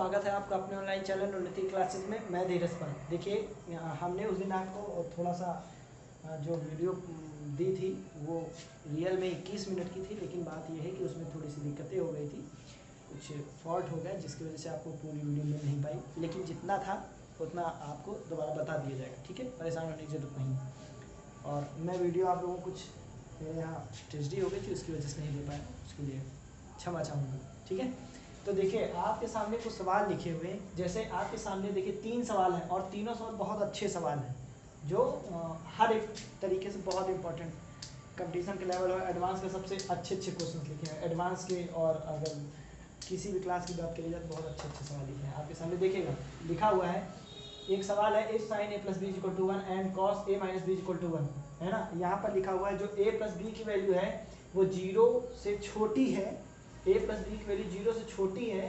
स्वागत है आपका अपने ऑनलाइन चैनल उन्नति क्लासेस में। मैं धीरज पाल। देखिए हमने उस दिन आपको थोड़ा सा जो वीडियो दी थी वो रियल में 21 मिनट की थी, लेकिन बात यह है कि उसमें थोड़ी सी दिक्कतें हो गई थी, कुछ फॉल्ट हो गया जिसकी वजह से आपको पूरी वीडियो मिल नहीं पाई, लेकिन जितना था उतना आपको दोबारा बता दिया जाएगा। ठीक है, परेशान होने की जरूरत नहीं। और मैं वीडियो आप लोगों को कुछ मेरे यहाँ ट्रेजेडी हो गई थी, उसकी वजह से नहीं दे पाया, उसके लिए क्षमा चाहूँगा। ठीक है, तो देखिए आपके सामने कुछ सवाल लिखे हुए हैं। जैसे आपके सामने देखिए 3 सवाल हैं और तीनों सवाल बहुत अच्छे सवाल हैं जो हर एक तरीके से बहुत इंपॉर्टेंट कंपटीशन के लेवल और एडवांस के सबसे अच्छे क्वेश्चन लिखे हैं एडवांस के। और अगर किसी भी क्लास की बात करी जाए तो बहुत अच्छे सवाल लिखे हैं। आपके सामने देखिएगा लिखा हुआ है, एक सवाल है if sin a + b = 1 and cos a - b = 1, है ना। यहाँ पर लिखा हुआ है जो a + b की वैल्यू है वो 0 से छोटी है, a + b की वैल्यू 0 से छोटी है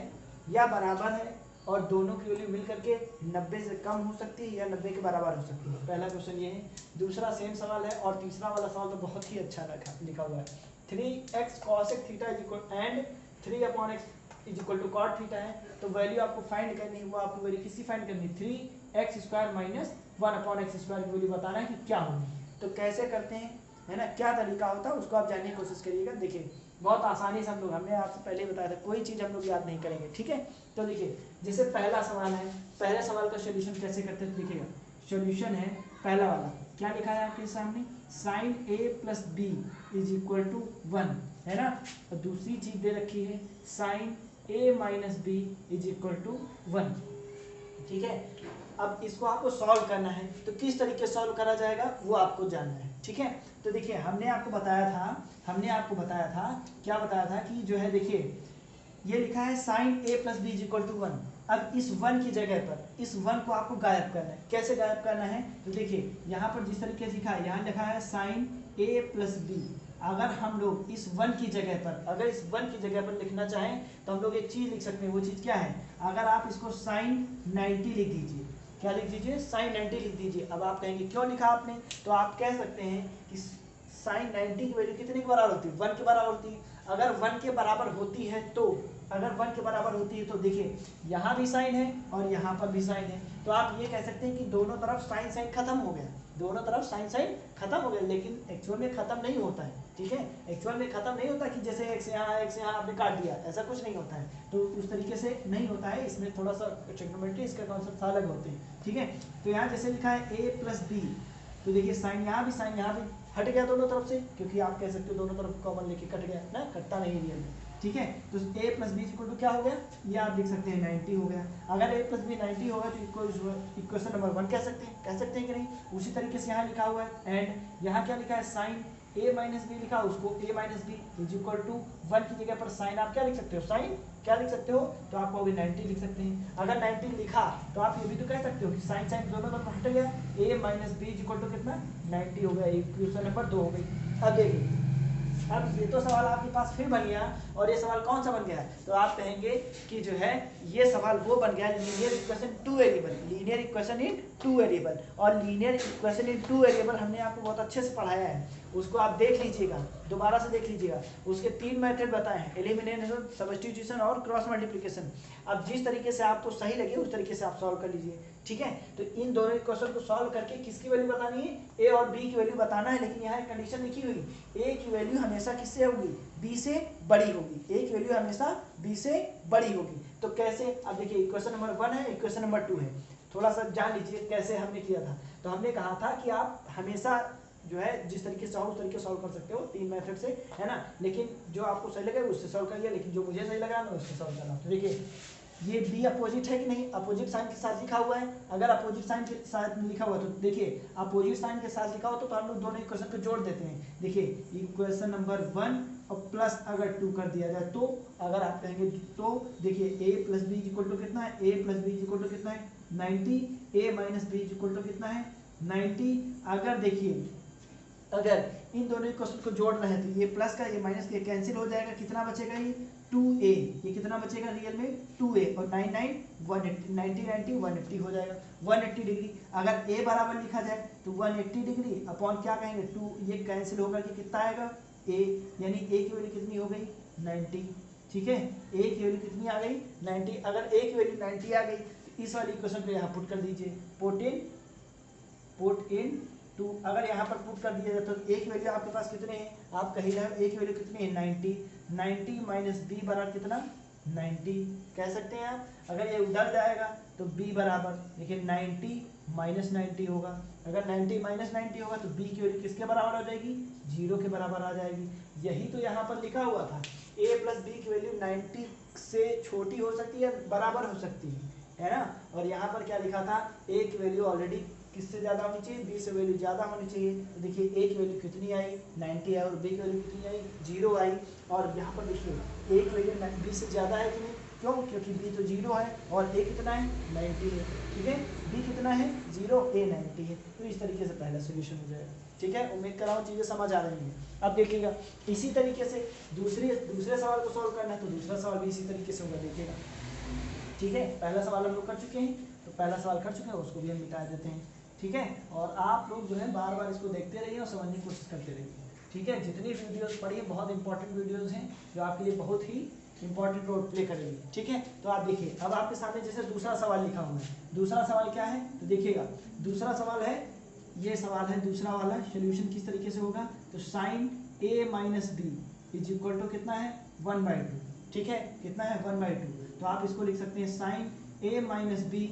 या बराबर है, और दोनों की वैल्यू मिल करके 90 से कम हो सकती है या 90 के बराबर हो सकती है। पहला क्वेश्चन ये है। दूसरा सेम सवाल है और तीसरा वाला सवाल तो बहुत ही अच्छा लिखा हुआ है। 3x cos θ and 3/x = cot θ है, तो वैल्यू आपको फाइंड करनी है। वो आपको वैल्यू किसी फाइंड करनी है 3x² - 1/x² की वैल्यू बताना है कि क्या होगी। तो कैसे करते हैं, है ना, क्या तरीका होता है उसको आप जानने की कोशिश करिएगा। देखिए बहुत आसानी से हमने आपसे पहले ही बताया था, कोई चीज़ हम लोग याद नहीं करेंगे। ठीक है, तो देखिए जैसे पहला सवाल है, पहले सवाल का सोल्यूशन कैसे करते हैं देखिएगा। सोल्यूशन है पहला वाला, क्या लिखा है आपके सामने, sin a + b = 1, है ना। और दूसरी चीज दे रखी है sin a - b = 1। ठीक है, अब इसको आपको सॉल्व करना है, तो किस तरीके से सॉल्व करा जाएगा वो आपको जानना है। ठीक है, तो देखिए हमने आपको बताया था क्या बताया था कि जो है देखिए ये लिखा है sin a + b = 1। अब इस 1 की जगह पर इस 1 को आपको गायब करना है। कैसे गायब करना है, तो देखिए यहाँ पर जिस तरीके से लिखा है, यहाँ लिखा है sin a + b। अगर हम लोग इस 1 की जगह पर लिखना चाहें तो हम लोग एक चीज लिख सकते हैं। वो चीज क्या है, अगर आप इसको sin 90 लिख दीजिए, क्या लिख दीजिए, sin 90 लिख दीजिए। अब आप कहेंगे क्यों लिखा आपने, तो आप कह सकते हैं कि sin 90 की वैल्यू कितने के बराबर होती है, 1 के बराबर होती है। अगर 1 के बराबर होती है तो देखिए यहाँ भी साइन है और यहाँ पर भी साइन है, तो आप ये कह सकते हैं कि दोनों तरफ साइन खत्म हो गया, दोनों तरफ साइन खत्म हो गया। लेकिन एक्चुअल में खत्म नहीं होता है। ठीक है, एक्चुअल में खत्म नहीं होता कि जैसे एक से यहाँ आपने काट दिया, ऐसा कुछ नहीं होता है। तो उस तरीके से नहीं होता है, इसमें थोड़ा सा ट्रिग्नोमेट्री इसका कॉन्सेप्ट अलग होते हैं। ठीक है, तो यहाँ जैसे लिखा है a + b, तो देखिए साइन यहाँ भी हट गया दोनों तरफ से, क्योंकि आप कह सकते हो दोनों तरफ कॉमन लेके कट गया ना, कटता नहीं रियल में। ठीक है, तो a + b = क्या हो गया, ये आप लिख सकते हैं 90 हो गया। अगर a + b 90 होगा तो इक्वेशन नंबर 1 कह सकते हैं कि नहीं। उसी तरीके से यहाँ लिखा हुआ है, एंड यहाँ क्या लिखा है sin a - b लिखा, उसको a - b = 1 की जगह पर साइन आप क्या लिख सकते हो, साइन क्या लिख सकते हो, तो आप कहोगे 90 लिख सकते हैं। अगर 90 लिखा तो आप ये भी तो कह सकते हो कि साइन दोनों तरफ हट गया, a - b = कितना 90 हो गया, इक्वेशन नंबर 2 हो गई। अब देखिए, अब ये तो सवाल आपके पास फिर बन गया, और ये सवाल कौन सा बन गया, तो आप कहेंगे कि जो है ये सवाल वो बन गया linear equation 2 variable, linear equation in 2 variable. और लीनियर इक्वेशन इन 2 वेरिएबल हमने आपको बहुत अच्छे से पढ़ाया है, उसको आप देख लीजिएगा, दोबारा से देख लीजिएगा। उसके 3 मेथड बताए हैं, एलिमिनेशन, सब्स्टिट्यूशन और क्रॉस मल्टीप्लिकेशन। अब जिस तरीके से आपको सही लगे उस तरीके से आप सॉल्व कर लीजिए। ठीक है, तो इन दोनों इक्वेशन को सॉल्व करके किसकी वैल्यू बतानी है, a और b की वैल्यू बताना है। लेकिन यहाँ एक कंडीशन लिखी हुई, a की वैल्यू हमेशा किससे होगी, b से बड़ी होगी, a की वैल्यू हमेशा b से बड़ी होगी। तो कैसे, अब देखिए इक्वेशन नंबर 1 है, इक्वेशन नंबर 2 है, थोड़ा सा जान लीजिए कैसे हमने किया था। तो हमने कहा था कि आप हमेशा जो है जिस तरीके से उस तरीके सॉल्व कर सकते हो 3 मेथड से, है ना। लेकिन जो आपको सही लगे उससे सॉल्व करिए, लेकिन जो मुझे सही लगा मैं उससे सॉल्व करना। तो देखिए ये b अपोजिट है कि नहीं, अपोजिट साइन के साथ लिखा हुआ है। अगर अपोजिट साइन के साथ लिखा हुआ है तो देखिए अपोजिट साइन के साथ लिखा हो तो हम लोग दोनों इक्वेशन को जोड़ देते हैं। देखिए इक्वेशन नंबर 1 और प्लस अगर 2 कर दिया जाए तो, अगर आप कहेंगे तो देखिए a + b = कितना है, a + b = कितना है 90, a - b = कितना है 90। अगर देखिए अगर इन दोनों इक्वेशन को जोड़ रहे हैं तो ये प्लस का ये माइनस का कैंसिल हो जाएगा, कितना बचेगा, ये 2a, ये कितना बचेगा रियल में 2a, और 9 9 180, 90 90 180 हो जाएगा 180 डिग्री। अगर a बराबर लिखा जाए तो 180 डिग्री अपॉन क्या कहेंगे 2, ये कैंसिल होगा कि कितना आएगा a, यानी a की वैल्यू कितनी हो गई 90। ठीक है, ए की वैल्यू कितनी आ गई 90। अगर ए की वैल्यू 90 आ गई तो इस वाली इक्वेशन को यहाँ पुट कर दीजिए, पुट इन टू। अगर यहाँ पर पुट कर दिया जाए तो ए की वैल्यू आपके पास कितने हैं, आप कही रहे हो ए की वैल्यू कितनी है 90 माइनस बी बराबर कितना 90 कह सकते हैं आप। अगर ये उधर जाएगा तो b बराबर देखिए 90 माइनस 90 होगा। अगर 90 माइनस 90 होगा तो b की वैल्यू किसके बराबर हो जाएगी 0 के बराबर आ जाएगी। यही तो यहाँ पर लिखा हुआ था, a प्लस बी की वैल्यू 90 से छोटी हो सकती है बराबर हो सकती है ना। और यहाँ पर क्या लिखा था, a की वैल्यू ऑलरेडी किससे ज़्यादा होनी चाहिए, b से वैल्यू ज़्यादा होनी चाहिए। तो देखिए a की वैल्यू कितनी आई 90 है और b की वैल्यू कितनी आई 0 आई। और यहाँ पर देखिए a की वैल्यू b से ज़्यादा है कि नहीं, क्यों, क्योंकि b तो 0 है और a कितना है 90 है। ठीक है, b कितना है 0, a 90 है। तो इस तरीके से पहला सोल्यूशन हो जाएगा। ठीक है, उम्मीद कर रहा हूँ चीज़ें समझ आ रही हैं। अब देखिएगा इसी तरीके से दूसरे सवाल को सॉल्व करना है, तो दूसरा सवाल भी इसी तरीके से होगा, देखिएगा। ठीक है, पहला सवाल हम लोग कर चुके हैं, तो पहला सवाल कर चुके हैं, उसको भी हम मिटा देते हैं। ठीक है, और आप लोग जो है बार बार इसको देखते रहिए और समझने की कोशिश करते रहिए। ठीक है, जितनी वीडियोस पढ़िए बहुत इंपॉर्टेंट वीडियोस हैं जो आपके लिए बहुत ही इंपॉर्टेंट रोल प्ले करेगी। ठीक है, तो आप देखिए अब आपके सामने जैसे दूसरा सवाल लिखा हुआ है। दूसरा सवाल क्या है, तो देखिएगा दूसरा सवाल है, ये सवाल है दूसरा वाला। सोल्यूशन किस तरीके से होगा, तो sine a minus b is equal to कितना है 1/2। ठीक है, कितना है 1/2। तो आप इसको लिख सकते हैं साइन a माइनस बी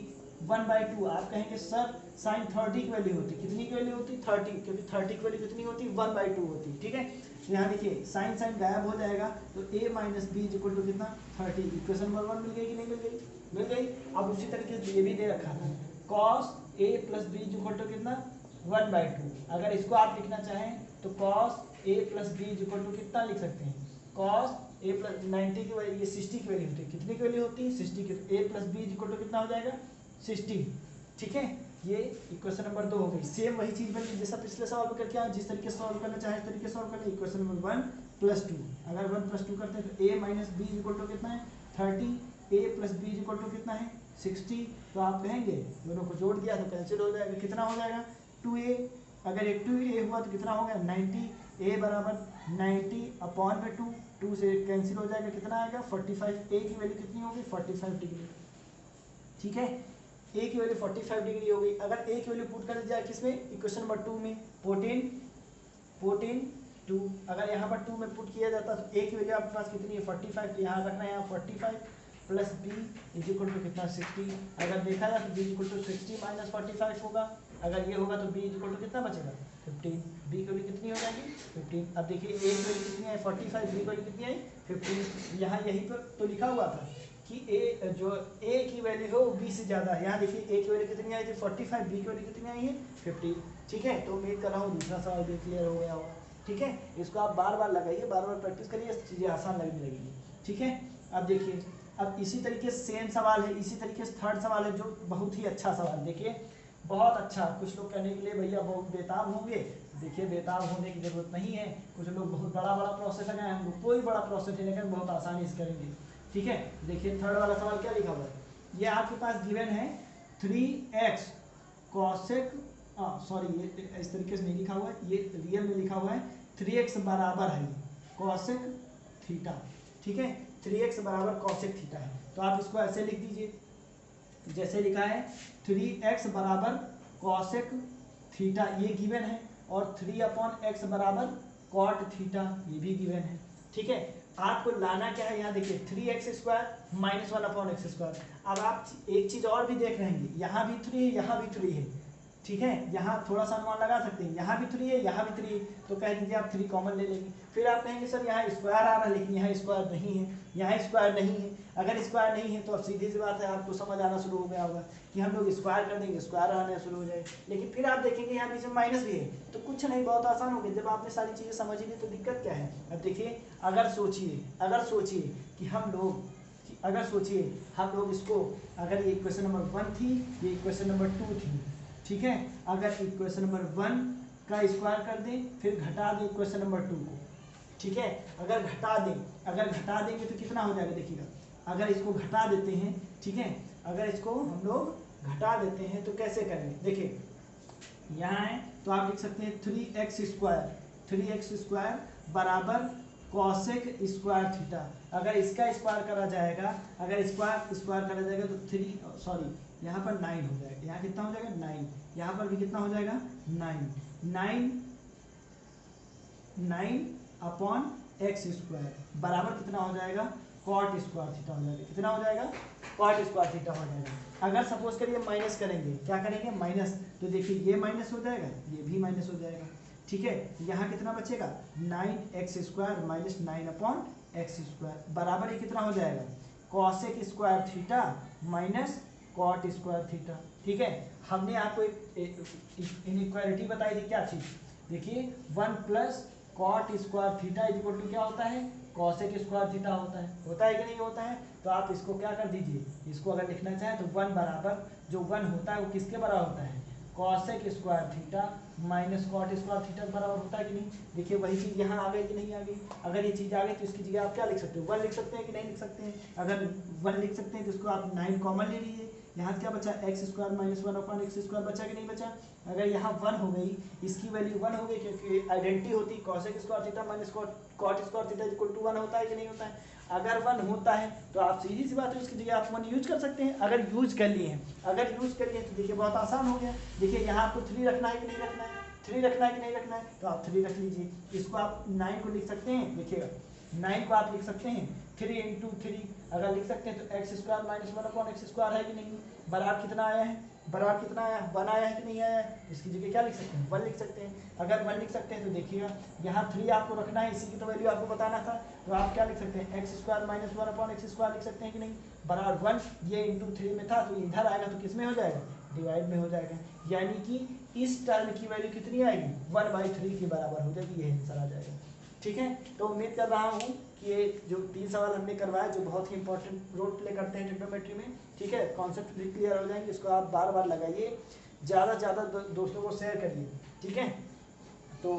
1/2। आप कहेंगे सर साइन 30 की वैल्यू होती, कितनी की वैल्यू होती 30, क्योंकि 30 की वैल्यू कितनी होती 1/2 होती। ठीक है, तो यहाँ देखिए साइन साइन गायब हो जाएगा, तो a minus b is equal to कितना 30। इक्वेशन नंबर 1 मिल गई कि नहीं मिल गई, मिल गई। अब उसी तरीके से ये भी दे रखा था cos a plus b is equal to कितना 1/2। अगर इसको आप लिखना चाहें तो cos a plus b is equal to कितना लिख सकते हैं, cos a प्लस 90 की वैल्यू, ये 60 की वैल्यू होती है, कितनी की वैल्यू होती है 60 की। a plus b is equal to कितना हो जाएगा 60। ठीक है, ये इक्वेशन नंबर 2 हो गई। सेम वही चीज बनी जैसा पिछले सवाल में करके आए, जिस तरीके से सॉल्व करना चाहे इस तरीके से सॉल्व करना। इक्वेशन नंबर 1 प्लस 2, अगर 1 प्लस 2 करते हैं तो a minus b is equal to कितना है 30, a plus b is equal to कितना है 60। तो आप कहेंगे दोनों को जोड़ दिया तो कैंसिल हो जाएगा, कितना हो जाएगा 2a। अगर एक 2a हुआ तो कितना हो गया 90, a बराबर 90/2, 2 से कैंसिल हो जाएगा, कितना आएगा 45। a की वैल्यू कितनी होगी 45 डिग्री। ठीक है, a की वैल्यू 45 डिग्री हो गई। अगर a की वैल्यू पुट कर दी जाए किसमें, इक्वेशन नंबर 2 में, पुट इन 2। अगर यहाँ पर 2 में पुट किया जाता तो a की वैल्यू आपके पास कितनी है 45, यहाँ रखना है यहाँ 45 plus b is equal to कितना 60। अगर देखा जाए तो b is equal to 60 minus 45 होगा। अगर ये होगा तो b इज इक्वल टू कितना बचेगा 15। b की वैल्यू कितनी हो जाएगी 15। अब देखिए a की वैल्यू कितनी आई 45, b की वैल्यू कितनी आई 15। यहाँ यहीं पर तो लिखा हुआ था कि a जो a की वैल्यू है वो b से ज़्यादा है। यहाँ देखिए a की वैल्यू कितनी आई थी 45, b की वैल्यू कितनी आई है 15। ठीक है, तो उम्मीद कर रहा हूँ दूसरा सवाल भी क्लियर हो गया होगा। ठीक है, इसको आप बार बार लगाइए, बार बार प्रैक्टिस करिए, चीज़ें आसान लगने लगेंगी। ठीक है, अब देखिए अब इसी तरीके से सेम सवाल है, इसी तरीके से थर्ड सवाल है जो बहुत ही अच्छा सवाल। देखिए बहुत अच्छा, कुछ लोग कहने के लिए भैया बहुत बेताब होंगे। देखिए बेताब होने की जरूरत नहीं है, कुछ लोग बहुत बड़ा बड़ा प्रोसेस लगाए, हम लोग कोई बड़ा प्रोसेस नहीं लगाए, बहुत आसानी से करेंगे। ठीक है, देखिए थर्ड वाला सवाल क्या लिखा हुआ है, ये आपके पास गिवन है 3x कॉसेक, सॉरी ये इस तरीके से नहीं लिखा हुआ है, ये रियल में लिखा हुआ है 3x बराबर है कॉसेक थीटा। ठीक है, 3x बराबर कॉसेक थीटा है। तो आप इसको ऐसे लिख दीजिए, जैसे लिखा है 3x बराबर कॉसेक थीटा, ये गिवन है, और 3/x बराबर कॉट थीटा, ये भी गिवन है। ठीक है, आपको लाना क्या है, यहाँ देखिए 3x² माइनस 1/x²। अब आप एक चीज़ और भी देख रहे हैं, यहाँ भी 3 है, यहाँ भी 3 है। ठीक है, यहाँ थोड़ा सा अनुमान लगा सकते हैं, यहाँ भी 3 है, यहाँ भी 3 है, तो कह दीजिए आप 3 कॉमन ले लेंगे। फिर आप कहेंगे सर यहाँ स्क्वायर आ रहा है, लेकिन यहाँ स्क्वायर नहीं है, यहाँ स्क्वायर नहीं है। अगर स्क्वायर नहीं है तो अब सीधी सी बात है, आपको समझ आना शुरू हो गया होगा कि हम लोग स्क्वायर कर देंगे, स्क्वायर आना शुरू हो जाए। लेकिन फिर आप देखेंगे यहाँ बीच में माइनस भी है, तो कुछ नहीं, बहुत आसान हो गया। जब आपने सारी चीज़ें समझ ली तो दिक्कत क्या है। अब देखिए अगर सोचिए कि हम लोग इसको, अगर ये इक्वेशन नंबर 1 थी, ये इक्वेशन नंबर 2 थी। ठीक है, अगर इक्वेशन नंबर 1 का स्क्वायर कर दें, फिर घटा दें इक्वेशन नंबर 2 को। ठीक है, अगर घटा देंगे तो कितना हो जाएगा, देखिएगा अगर इसको घटा देते हैं, ठीक है, अगर इसको हम लोग घटा देते हैं तो कैसे करेंगे, देखिए यहाँ है तो आप लिख सकते हैं 3x² बराबर कॉसेक स्क्वायर थीटा। अगर इसका स्क्वायर करा जाएगा, अगर स्क्वायर करा जाएगा तो 3 सॉरी यहाँ पर 9 हो जाएगा। यहाँ कितना हो जाएगा 9, यहाँ पर भी कितना हो जाएगा 9 अपॉन एक्स स्क्वायर बराबर कितना हो जाएगा कॉट स्क्वायर थीटा हो जाएगा। कितना हो जाएगा कॉट स्क्वायर थीटा हो जाएगा। अगर सपोज करिए माइनस करेंगे, क्या करेंगे माइनस, तो देखिए ये माइनस हो जाएगा, ये भी माइनस हो जाएगा। ठीक है, यहाँ कितना बचेगा 9x square minus 9 upon x square बराबर ये कितना हो जाएगा cosec square theta minus cot square theta. ठीक है, हमने आपको एक इनइक्वालिटी बताई थी, क्या चीज, देखिए 1 plus cot square theta equal to क्या होता है कॉसेक स्क्वायर थीटा होता है कि नहीं होता है। तो आप इसको क्या कर दीजिए, इसको अगर लिखना चाहें तो 1 बराबर जो 1 होता है वो किसके बराबर होता है cosec square theta minus cot square theta के बराबर होता है कि नहीं। देखिए वही चीज़ यहाँ आ गई कि नहीं आ गई। अगर ये चीज़ आ गई तो इसकी जगह आप क्या लिख सकते हो 1 लिख सकते हैं कि नहीं लिख सकते हैं। अगर 1 लिख सकते हैं तो इसको आप 9 कॉमन ले लीजिए, यहाँ क्या बचा x square minus 1 upon x square बचा कि नहीं बचा। अगर यहाँ 1 हो गई, इसकी वैल्यू 1 हो गई क्योंकि आइडेंटिटी होती cosec square theta minus cot square theta equal to 1 होता है कि नहीं होता है। अगर 1 होता है तो आप सीधी सी बात है उसकी जगह आप 1 यूज कर सकते हैं। अगर यूज कर लिए हैं, तो देखिए बहुत आसान हो गया। देखिए यहाँ आपको 3 रखना है कि नहीं रखना है, 3 रखना है कि नहीं रखना है, तो आप 3 रख लीजिए। इसको आप 9 को लिख सकते हैं, देखिएगा 9 को आप लिख सकते हैं 3 इंटू 3 अगर लिख सकते हैं तो x square minus 1 upon x square है कि नहीं। बराबर कितना आया है, बराबर कितना आया 1 आया है कि नहीं आया है। इसकी जगह क्या लिख सकते हैं 1 लिख सकते हैं। अगर 1 लिख सकते हैं तो देखिएगा यहाँ 3 आपको रखना है, इसी की तो वैल्यू आपको बताना था, तो आप क्या लिख सकते हैं x square minus 1 upon x square लिख सकते हैं कि नहीं। बराबर 1 ये इंटू 3 में था तो इधर आएगा तो किस में हो जाएगा डिवाइड में हो जाएगा, यानी कि इस टर्म की वैल्यू कितनी आएगी 1/3 के बराबर हो जाएगी, ये आंसर आ जाएगा। ठीक है, तो उम्मीद कर रहा हूँ कि ये जो 3 सवाल हमने करवाया जो बहुत ही इंपॉर्टेंट रोल प्ले करते हैं ट्रिग्नोमेट्री में, ठीक है, कॉन्सेप्ट भी क्लियर हो जाएंगे। इसको आप बार बार लगाइए, ज़्यादा से ज़्यादा दोस्तों को शेयर करिए। ठीक है, तो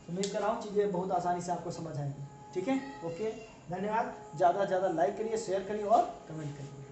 उम्मीद कर रहा हूँ चीज़ें बहुत आसानी से आपको समझ आएंगी। ठीक है, ओके, धन्यवाद। ज़्यादा से ज़्यादा लाइक करिए, शेयर करिए और कमेंट करिए।